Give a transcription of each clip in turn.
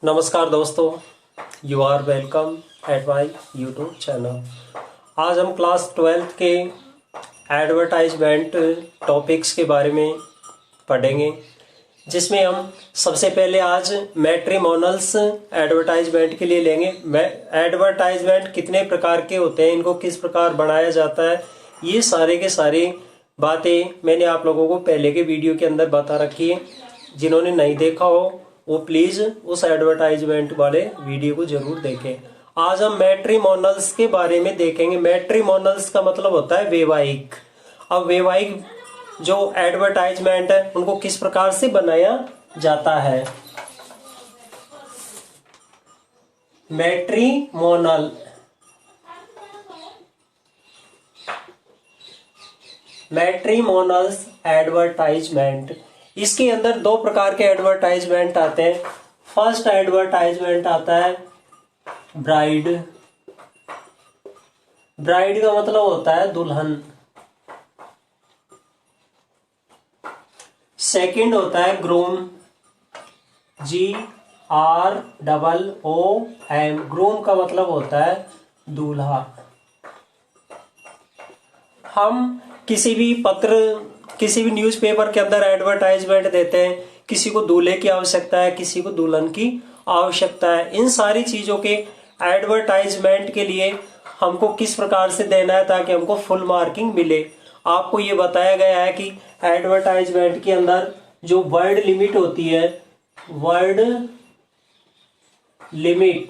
नमस्कार दोस्तों, you are welcome at my YouTube channel. आज हम क्लास 12th के एडवर्टाइजमेंट टॉपिक्स के बारे में पढ़ेंगे, जिसमें हम सबसे पहले आज मैट्रिमोनल्स एडवर्टाइजमेंट के लिए लेंगे। एडवर्टाइजमेंट कितने प्रकार के होते हैं, इनको किस प्रकार बनाया जाता है, ये सारे के सारे बातें मैंने आप लोगों को पहले के वीडियो के अंदर बता रखी है। जिन्होंने नहीं देखा हो वो प्लीज उस एडवर्टाइजमेंट वाले वीडियो को जरूर देखें। आज हम मैट्रिमोनल्स के बारे में देखेंगे। मैट्रिमोनल्स का मतलब होता है वैवाहिक। अब वैवाहिक जो एडवर्टाइजमेंट है उनको किस प्रकार से बनाया जाता है। मैट्रिमोनल्स एडवर्टाइजमेंट, इसके अंदर दो प्रकार के एडवर्टाइजमेंट आते हैं। फर्स्ट एडवर्टाइजमेंट आता है ब्राइड। ब्राइड का मतलब होता है दुल्हन। सेकंड होता है ग्रूम, GROOM। ग्रूम का मतलब होता है दूल्हा। हम किसी भी न्यूज़पेपर के अंदर एडवर्टाइजमेंट देते हैं, किसी को दूल्हे की आवश्यकता है, किसी को दुल्हन की आवश्यकता है। इन सारी चीजों के एडवर्टाइजमेंट के लिए हमको किस प्रकार से देना है ताकि हमको फुल मार्किंग मिले। आपको ये बताया गया है कि एडवर्टाइजमेंट के अंदर जो वर्ड लिमिट होती है, वर्ड लिमिट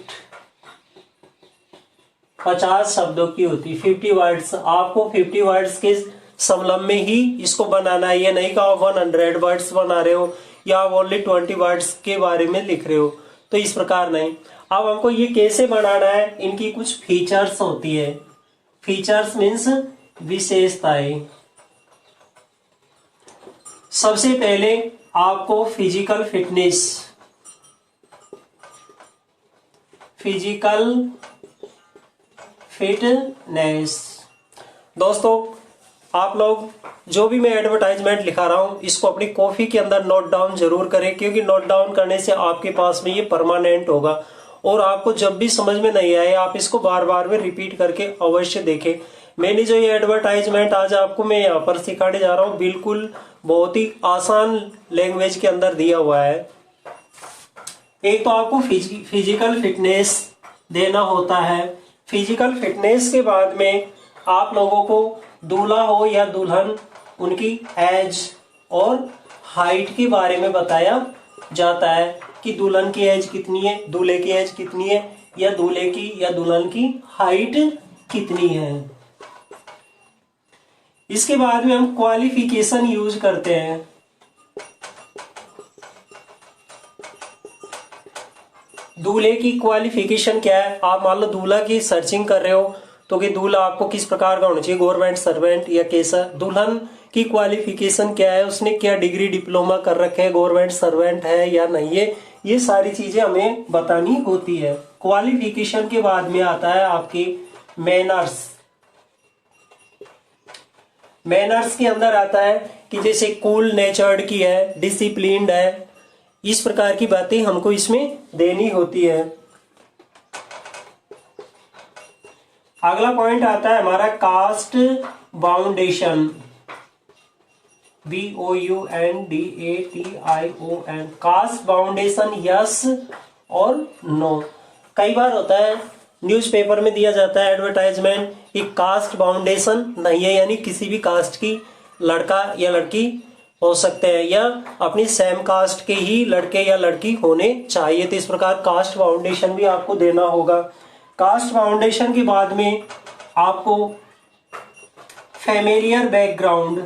50 शब्दों की होती, 50 वर्ड्स। आपको 50 वर्ड्स के समलंब में ही इसको बनाना है। ये नहीं कि आप 100 वर्ड्स बना रहे हो या आप ओनली 20 वर्ड्स के बारे में लिख रहे हो, तो इस प्रकार नहीं। अब हमको ये कैसे बनाना है, इनकी कुछ फीचर्स होती है। फीचर्स मीन्स विशेषताएं। सबसे पहले आपको फिजिकल फिटनेस। दोस्तों, आप लोग जो भी मैं एडवर्टाइजमेंट लिखा रहा हूं इसको अपनी कॉपी के अंदर नोट डाउन जरूर करें, क्योंकि नोट डाउन करने से आपके पास में ये परमानेंट होगा और आपको जब भी समझ में नहीं आए आप इसको बार बार में रिपीट करके अवश्य देखें। मैंने जो ये एडवर्टाइजमेंट आज आपको मैं यहाँ पर सिखाने जा रहा हूँ, बिल्कुल बहुत ही आसान लैंग्वेज के अंदर दिया हुआ है। एक तो आपको फिजिकल फिटनेस देना होता है। फिजिकल फिटनेस के बाद में आप लोगों को दूल्हा हो या दुल्हन, उनकी एज और हाइट के बारे में बताया जाता है कि दुल्हन की एज कितनी है, दूल्हे की एज कितनी है, या दूल्हे की या दुल्हन की हाइट कितनी है। इसके बाद में हम क्वालिफिकेशन यूज करते हैं। दूल्हे की क्वालिफिकेशन क्या है। आप मान लो दूल्हा की सर्चिंग कर रहे हो तो कि दूल्हा आपको किस प्रकार का होना चाहिए, गवर्नमेंट सर्वेंट या कैसा। दुल्हन की क्वालिफिकेशन क्या है, उसने क्या डिग्री डिप्लोमा कर रखे हैं, गवर्नमेंट सर्वेंट है या नहीं है, ये सारी चीजें हमें बतानी होती है। क्वालिफिकेशन के बाद में आता है आपकी मैनर्स। मैनर्स के अंदर आता है कि जैसे कूल नेचर्ड की है, डिसिप्लिन्ड है, इस प्रकार की बातें हमको इसमें देनी होती है। अगला पॉइंट आता है हमारा कास्ट बाउंडेशन, BOUNDATION। कास्ट बाउंडेशन यस और नो। कई बार होता है न्यूज़पेपर में दिया जाता है एडवर्टाइजमेंट कि कास्ट बाउंडेशन नहीं है, यानी किसी भी कास्ट की लड़का या लड़की हो सकते हैं या अपनी सेम कास्ट के ही लड़के या लड़की होने चाहिए। तो इस प्रकार कास्ट बाउंडेशन भी आपको देना होगा। कास्ट बाउंडेशन के बाद में आपको फैमिलियर बैकग्राउंड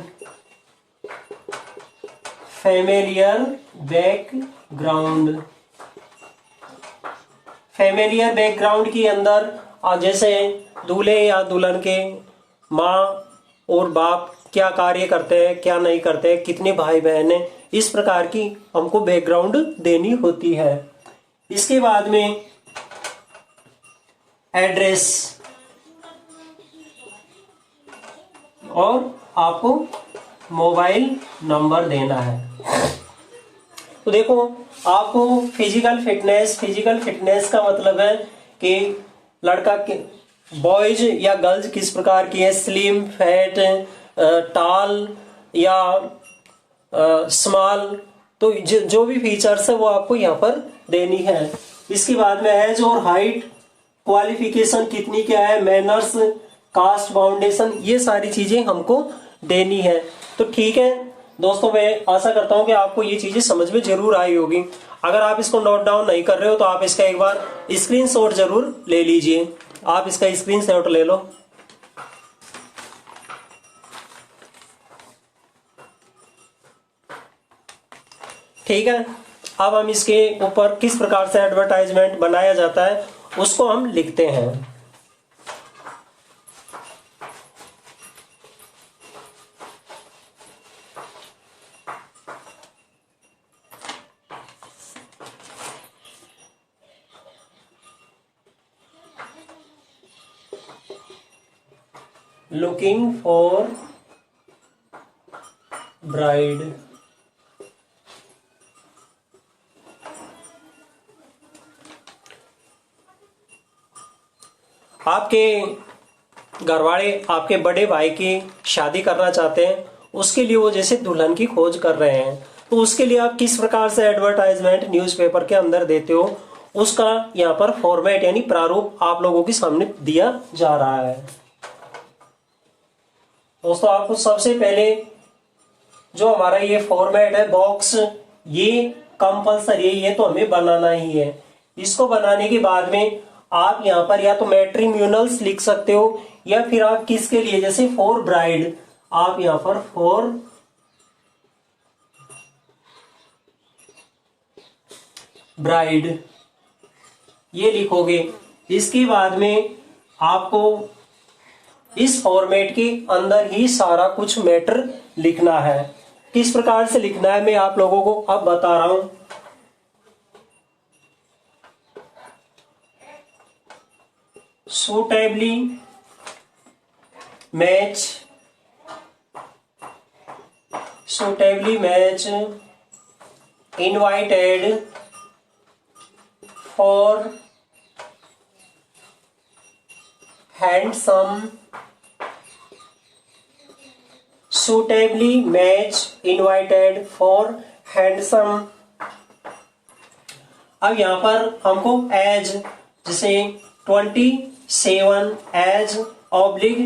के अंदर जैसे दूल्हे या दुल्हन के माँ और बाप क्या कार्य करते हैं, क्या नहीं करते हैं, कितने भाई बहन हैं, इस प्रकार की हमको बैकग्राउंड देनी होती है। इसके बाद में एड्रेस और आपको मोबाइल नंबर देना है। तो देखो, आपको फिजिकल फिटनेस का मतलब है कि लड़का के बॉयज या गर्ल्स किस प्रकार की है, स्लिम, फैट, टाल या स्मॉल, तो जो भी फीचर्स है वो आपको यहाँ पर देनी है। इसके बाद में एज और हाइट, क्वालिफिकेशन कितनी क्या है, मैनर्स, कास्ट, फाउंडेशन, ये सारी चीजें हमको देनी है। तो ठीक है दोस्तों, मैं आशा करता हूं कि आपको ये चीजें समझ में जरूर आई होगी। अगर आप इसको नोट डाउन नहीं कर रहे हो तो आप इसका एक बार स्क्रीनशॉट जरूर ले लीजिए। आप इसका स्क्रीनशॉट ले लो। ठीक है, अब हम इसके ऊपर किस प्रकार से एडवर्टाइजमेंट बनाया जाता है उसको हम लिखते हैं। लुकिंग फॉर ब्राइड, आपके घरवाले आपके बड़े भाई की शादी करना चाहते हैं, उसके लिए वो जैसे दुल्हन की खोज कर रहे हैं, तो उसके लिए आप किस प्रकार से एडवर्टाइजमेंट न्यूज़पेपर के अंदर देते हो, उसका यहाँ पर फॉर्मेट यानी प्रारूप आप लोगों के सामने दिया जा रहा है। दोस्तों, आपको सबसे पहले जो हमारा ये फॉर्मेट है बॉक्स, ये कंपलसरी है, ये तो हमें बनाना ही है। इसको बनाने के बाद में आप यहाँ पर या तो मैट्रिम्यूनल्स लिख सकते हो या फिर आप किसके लिए, जैसे फॉर ब्राइड, आप यहाँ पर फॉर ब्राइड ये लिखोगे। इसके बाद में आपको इस फॉर्मेट के अंदर ही सारा कुछ मैटर लिखना है। किस प्रकार से लिखना है मैं आप लोगों को अब बता रहा हूं। suitably match invited for handsome, suitably match invited for handsome। अब यहां पर हमको एज, जैसे 27 एज ऑब्लिक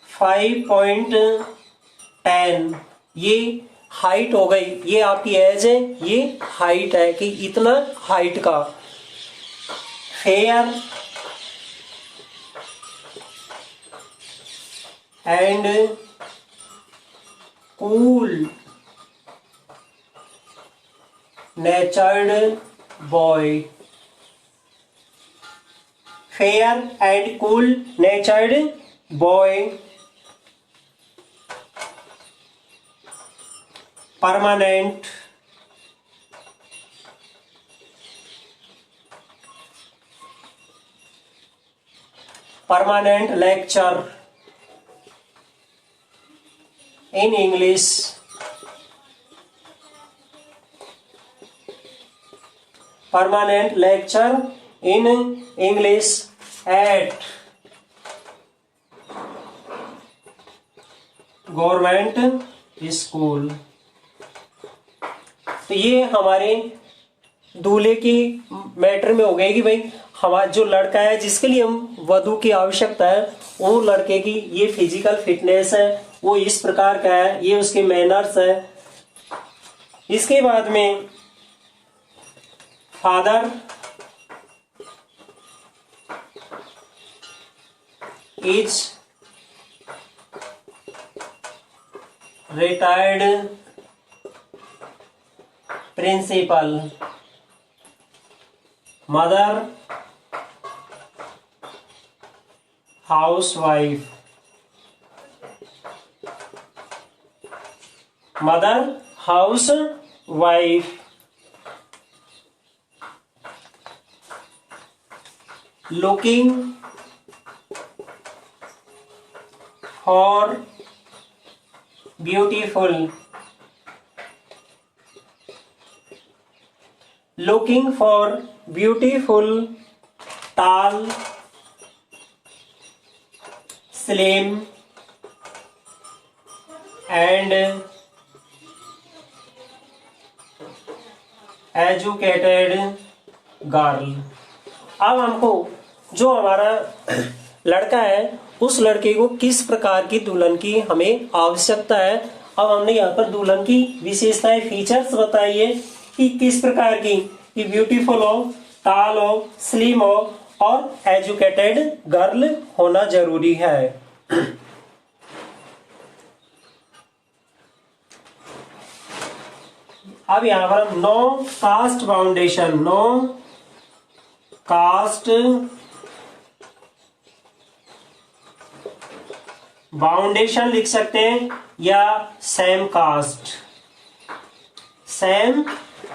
5.10, ये हाइट हो गई, ये आपकी एज है, ये हाइट है कि इतना हाइट का। Fair and cool नेचर्ड boy, fair and cool नेचर्ड boy, permanent lecture in English, permanent lecture in English at government school. तो ये हमारे दूल्हे की मैटर में हो गई कि भाई हमारा जो लड़का है जिसके लिए हम वधू की आवश्यकता है, वो लड़के की ये फिजिकल फिटनेस है, वो इस प्रकार का है, ये उसके मैनर्स है। इसके बाद में father is retired principal, mother housewife, mother house wife, looking for beautiful looking for beautiful, tall, slim and educated girl. अब हमको जो हमारा लड़का है उस लड़के को किस प्रकार की दुल्हन की हमें आवश्यकता है। अब हमने यहाँ पर दुल्हन की विशेषताएं, फीचर्स बताइए कि किस प्रकार की, कि ब्यूटीफुल हो, टाल हो, स्लिम हो और एजुकेटेड गर्ल होना जरूरी है। अब यहाँ पर हम no cost foundation, no cost foundation लिख सकते हैं या सेम कास्ट। सेम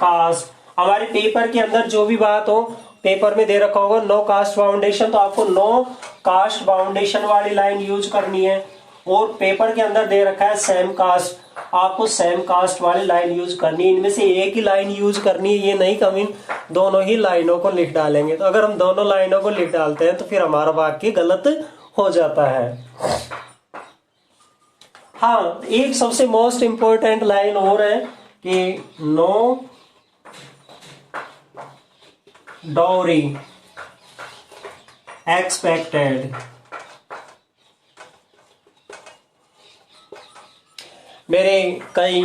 कास्ट हमारे पेपर के अंदर जो भी बात हो, पेपर में दे रखा होगा नो कास्ट बाउंडेशन, तो आपको नो कास्ट बाउंडेशन वाली लाइन यूज करनी है। और पेपर के अंदर दे रखा है सेम कास्ट, आपको सेम कास्ट वाली लाइन यूज करनी है। इनमें से एक ही लाइन यूज करनी है, ये नहीं कि हम इन दोनों ही लाइनों को लिख डालेंगे। तो अगर हम दोनों लाइनों को लिख डालते हैं तो फिर हमारा वाक्य गलत हो जाता है। हाँ, एक सबसे मोस्ट इंपॉर्टेंट लाइन और है कि नो डाउरी एक्सपेक्टेड। मेरे कई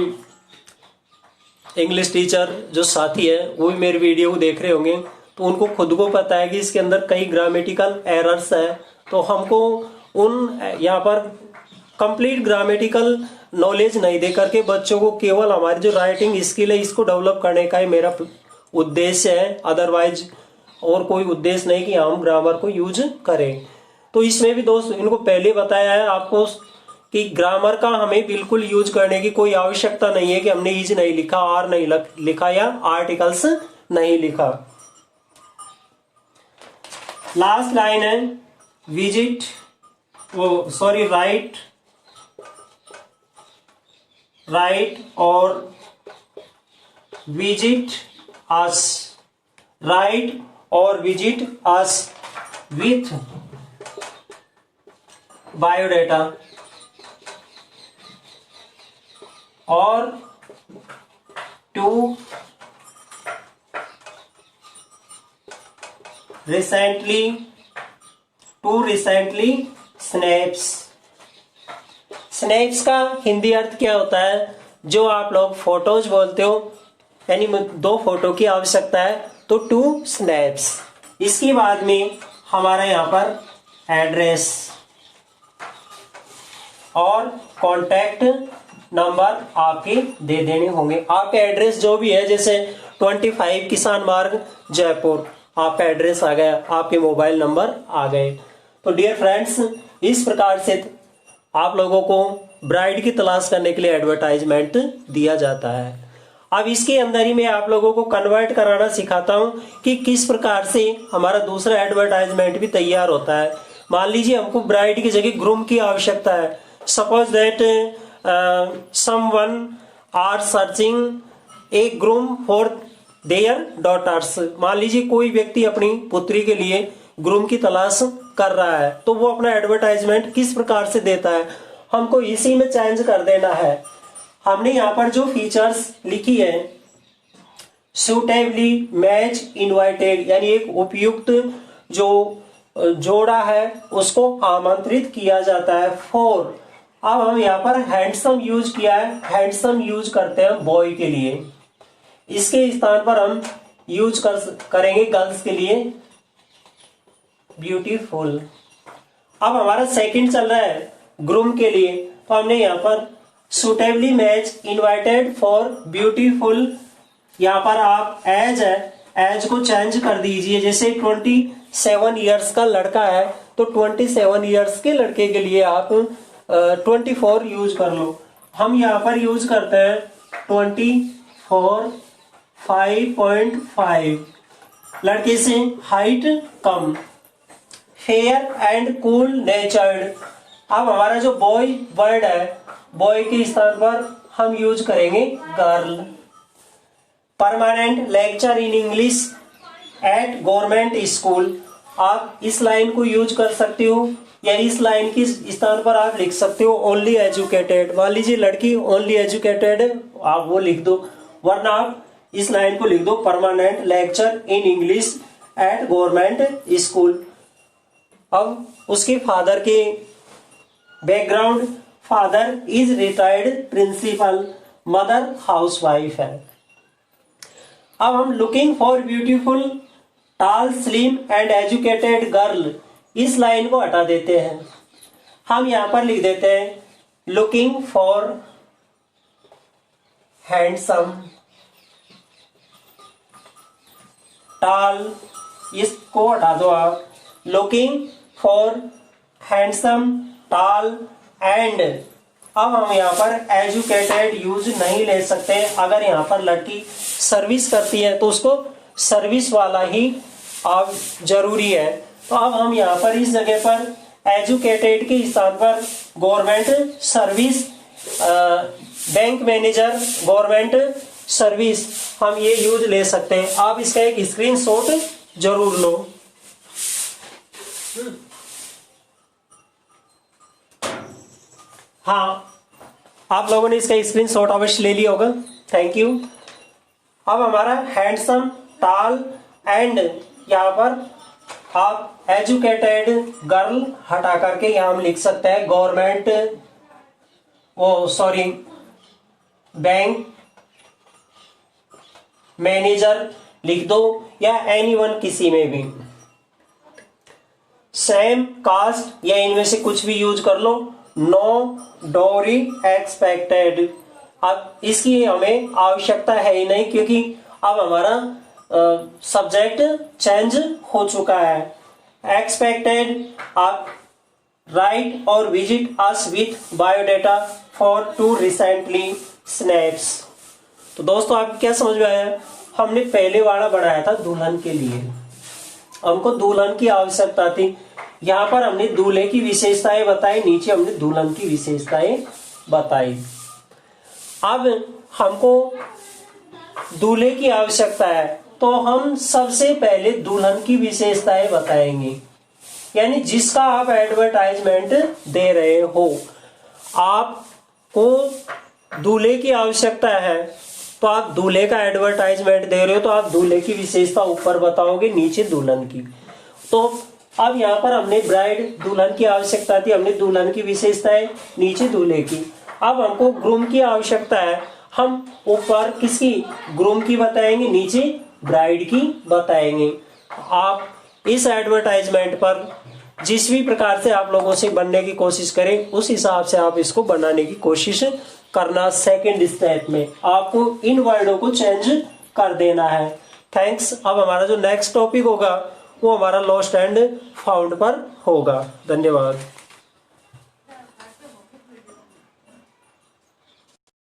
इंग्लिश टीचर जो साथी है वो भी मेरी वीडियो को देख रहे होंगे, तो उनको खुद को पता है कि इसके अंदर कई ग्रामेटिकल एरर्स है। तो हमको उन यहाँ पर कंप्लीट ग्रामेटिकल नॉलेज नहीं दे करके बच्चों को केवल हमारी जो राइटिंग स्किल है इसको डेवलप करने का ही मेरा उद्देश्य है। अदरवाइज और कोई उद्देश्य नहीं कि हम ग्रामर को यूज करें। तो इसमें भी दोस्त इनको पहले बताया है आपको कि ग्रामर का हमें बिल्कुल यूज करने की कोई आवश्यकता नहीं है कि हमने इज नहीं लिखा, आर नहीं लिखा या आर्टिकल्स नहीं लिखा। लास्ट लाइन है विजिट, राइट और विजिट अस, राइट और विजिट अस विथ बायोडाटा और टू रिसेंटली स्नैप्स। स्नैप्स का हिंदी अर्थ क्या होता है? जो आप लोग फोटोज बोलते हो, यानी 2 फोटो की आवश्यकता है तो 2 स्नैप्स। इसके बाद में हमारा यहाँ पर एड्रेस और कॉन्टैक्ट नंबर आपके दे देने होंगे। आपके एड्रेस जो भी है, जैसे 25 किसान मार्ग जयपुर, आपका एड्रेस आ गया, आपके मोबाइल नंबर आ गए। तो डियर फ्रेंड्स, इस प्रकार से आप लोगों को ब्राइड की तलाश करने के लिए एडवर्टाइजमेंट दिया जाता है। अब इसके अंदर ही मैं आप लोगों को कन्वर्ट कराना सिखाता हूं कि किस प्रकार से हमारा दूसरा एडवर्टाइजमेंट भी तैयार होता है। मान लीजिए हमको ब्राइड की जगह ग्रूम की आवश्यकता है। Suppose that someone are searching a groom for their daughters. मान लीजिए कोई व्यक्ति अपनी पुत्री के लिए ग्रूम की तलाश कर रहा है, तो वो अपना एडवर्टाइजमेंट किस प्रकार से देता है, हमको इसी में चेंज कर देना है। हमने यहाँ पर जो फीचर्स लिखी है, सुटेबली मैच इनवाइटेड, यानी एक उपयुक्त जो जोड़ा है उसको आमंत्रित किया जाता है। फॉर, अब हम यहाँ पर हैंडसम यूज किया है, हैंडसम यूज करते हैं बॉय के लिए। इसके स्थान पर हम यूज करेंगे गर्ल्स के लिए ब्यूटीफुल। अब हमारा सेकंड चल रहा है ग्रूम के लिए, तो हमने यहाँ पर suitably match invited for beautiful, यहाँ पर आप एज है, एज को चेंज कर दीजिए। जैसे 27 इयर्स का लड़का है तो 27 इयर्स के लड़के के लिए आप 24 यूज कर लो। हम यहाँ पर यूज करते हैं 24 5.5, लड़के से height come, fair and cool नेचर्ड। अब हमारा जो बॉय वर्ड है, बॉय के स्थान पर हम यूज करेंगे girl. Permanent lecture in English at government school. आप इस लाइन को यूज कर सकते हो या इस लाइन के स्थान पर आप लिख सकते हो ओनली एजुकेटेड। मान लीजिए लड़की ओनली एजुकेटेड, आप वो लिख दो, वरना आप इस लाइन को लिख दो permanent lecture in English at government school. अब उसके फादर के background, father is retired principal, mother housewife है। अब हम looking for beautiful tall slim and educated girl, इस लाइन को हटा देते हैं। हम यहां पर लिख देते हैं लुकिंग फॉर हैंडसम टॉल, इसको हटा दो आप। Looking for handsome tall and, अब हम यहाँ पर एजुकेटेड यूज नहीं ले सकते। अगर यहाँ पर लड़की सर्विस करती है तो उसको सर्विस वाला ही अब जरूरी है। तो अब हम यहाँ पर इस जगह पर एजुकेटेड के स्थान पर government service, bank manager, government service, हम ये यूज ले सकते हैं। आप इसका एक स्क्रीनशॉट जरूर लो। हाँ, आप लोगों ने इसका स्क्रीनशॉट अवश्य ले लिया होगा, थैंक यू। अब हमारा हैंडसम, टॉल एंड, यहाँ पर आप एजुकेटेड गर्ल हटा करके यहाँ हम लिख सकते हैं गवर्नमेंट, बैंक मैनेजर लिख दो, या एनीवन, किसी में भी। सेम कास्ट या इनमें से कुछ भी यूज कर लो। नो डोरी एक्सपेक्टेड, अब इसकी हमें आवश्यकता है ही नहीं, क्योंकि अब हमारा सब्जेक्ट चेंज हो चुका है। एक्सपेक्टेड, आप राइट और visit us with biodata for 2 recently snaps. तो दोस्तों आपको क्या समझ में आया? हमने पहले वाला बढ़ाया था दुल्हन के लिए, हमको दुल्हन की आवश्यकता थी। यहाँ पर हमने दूल्हे की विशेषताएं बताई, नीचे हमने दुल्हन की विशेषताएं बताई। अब हमको दूल्हे की आवश्यकता है तो हम सबसे पहले दुल्हन की विशेषताएं बताएंगे, यानी जिसका आप एडवर्टाइजमेंट दे रहे हो। आपको दूल्हे की आवश्यकता है तो आप दूल्हे का एडवर्टाइजमेंट दे रहे हो तो आप दूल्हे की विशेषता ऊपर बताओगे, नीचे दुल्हन की। तो अब यहाँ पर हमने ब्राइड, दुल्हन की आवश्यकता थी, हमने दुल्हन की विशेषताएं, नीचे दूल्हे की। अब हमको ग्रूम की आवश्यकता है, हम ऊपर किसकी? ग्रूम की बताएंगे, नीचे ब्राइड की बताएंगे। आप इस एडवर्टाइजमेंट पर जिस भी प्रकार से आप लोगों से बनने की कोशिश करें, उस हिसाब से आप इसको बनाने की कोशिश करना। सेकंड स्टेप में आपको इन वर्डों को चेंज कर देना है। थैंक्स। अब हमारा जो नेक्स्ट टॉपिक होगा वो हमारा लॉस्ट एंड फाउंड पर होगा। धन्यवाद।